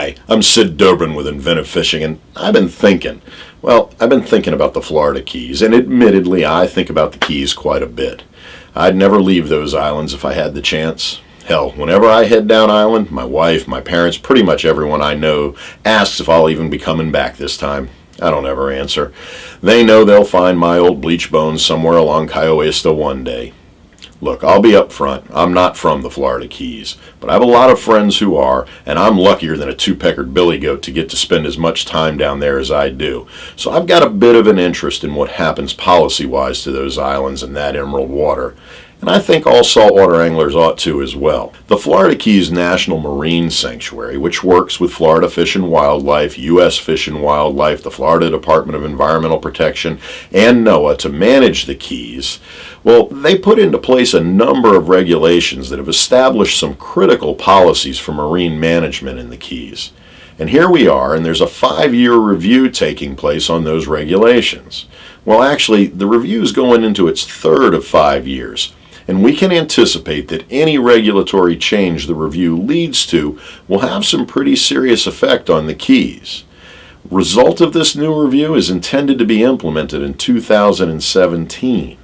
Hi, I'm Sid Dobrin with Inventive Fishing, and I've been thinking about the Florida Keys, and admittedly, I think about the Keys quite a bit. I'd never leave those islands if I had the chance. Hell, whenever I head down island, my wife, my parents, pretty much everyone I know asks if I'll even be coming back this time. I don't ever answer. They know they'll find my old bleach bones somewhere along Kiowa one day. Look, I'll be up front. I'm not from the Florida Keys, but I have a lot of friends who are, and I'm luckier than a two-peckered billy goat to get to spend as much time down there as I do. So I've got a bit of an interest in what happens policy-wise to those islands and that emerald water. And I think all saltwater anglers ought to as well. The Florida Keys National Marine Sanctuary, which works with Florida Fish and Wildlife, U.S. Fish and Wildlife, the Florida Department of Environmental Protection, and NOAA to manage the Keys, well, they put into place a number of regulations that have established some critical policies for marine management in the Keys. And here we are, and there's a 5-year review taking place on those regulations. Well, actually, the review is going into its third of 5 years. And we can anticipate that any regulatory change the review leads to will have some pretty serious effect on the Keys. Result of this new review is intended to be implemented in 2017.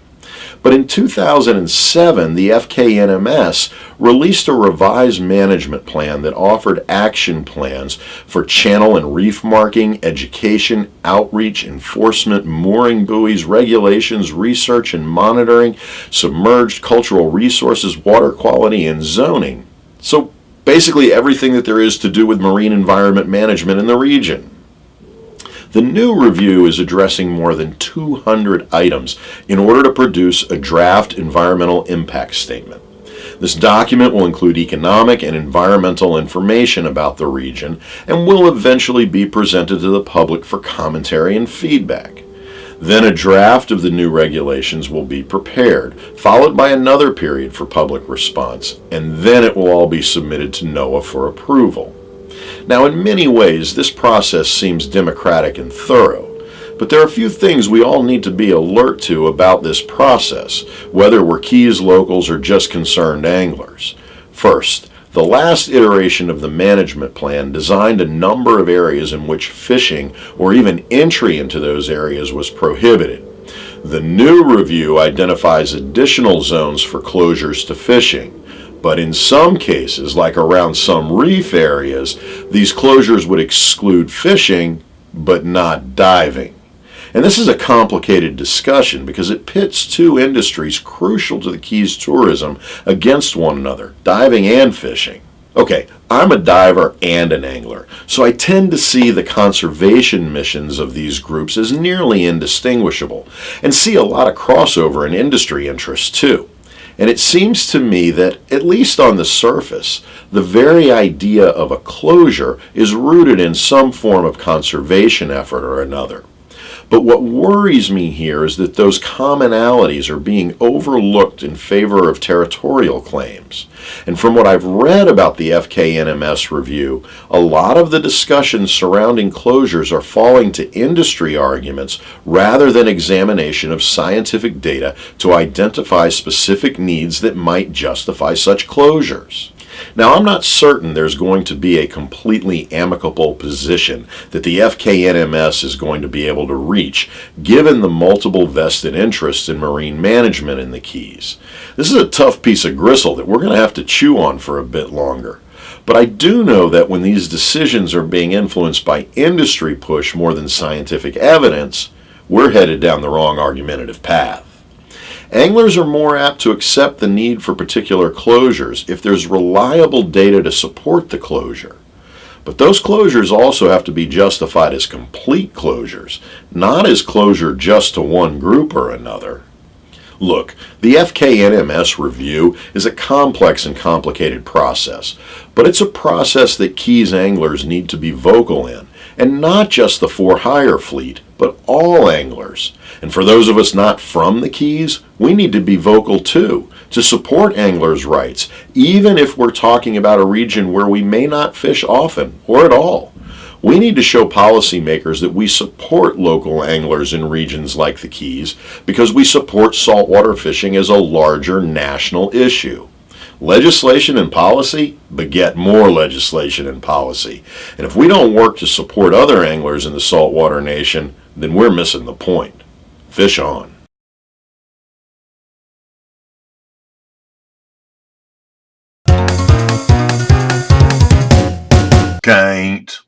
But in 2007, the FKNMS released a revised management plan that offered action plans for channel and reef marking, education, outreach, enforcement, mooring buoys, regulations, research and monitoring, submerged cultural resources, water quality, and zoning. So basically everything that there is to do with marine environment management in the region. The new review is addressing more than 200 items in order to produce a draft environmental impact statement. This document will include economic and environmental information about the region and will eventually be presented to the public for commentary and feedback. Then a draft of the new regulations will be prepared, followed by another period for public response, and then it will all be submitted to NOAA for approval. Now, in many ways, this process seems democratic and thorough, but there are a few things we all need to be alert to about this process, whether we're Keys locals or just concerned anglers. First, the last iteration of the management plan designed a number of areas in which fishing or even entry into those areas was prohibited. The new review identifies additional zones for closures to fishing. But in some cases, like around some reef areas, these closures would exclude fishing, but not diving. And this is a complicated discussion because it pits two industries crucial to the Keys tourism against one another, diving and fishing. Okay, I'm a diver and an angler, so I tend to see the conservation missions of these groups as nearly indistinguishable, and see a lot of crossover in industry interests too. And it seems to me that, at least on the surface, the very idea of a closure is rooted in some form of conservation effort or another. But what worries me here is that those commonalities are being overlooked in favor of territorial claims. And from what I've read about the FKNMS review, a lot of the discussions surrounding closures are falling to industry arguments rather than examination of scientific data to identify specific needs that might justify such closures. Now, I'm not certain there's going to be a completely amicable position that the FKNMS is going to be able to reach, given the multiple vested interests in marine management in the Keys. This is a tough piece of gristle that we're going to have to chew on for a bit longer. But I do know that when these decisions are being influenced by industry push more than scientific evidence, we're headed down the wrong argumentative path. Anglers are more apt to accept the need for particular closures if there's reliable data to support the closure. But those closures also have to be justified as complete closures, not as closure just to one group or another. Look, the FKNMS review is a complex and complicated process, but it's a process that Keys anglers need to be vocal in, and not just the for-hire fleet, but all anglers. And for those of us not from the Keys, we need to be vocal too, to support anglers' rights, even if we're talking about a region where we may not fish often or at all. We need to show policymakers that we support local anglers in regions like the Keys because we support saltwater fishing as a larger national issue. Legislation and policy beget more legislation and policy. And if we don't work to support other anglers in the saltwater nation, then we're missing the point. Fish on. Can't.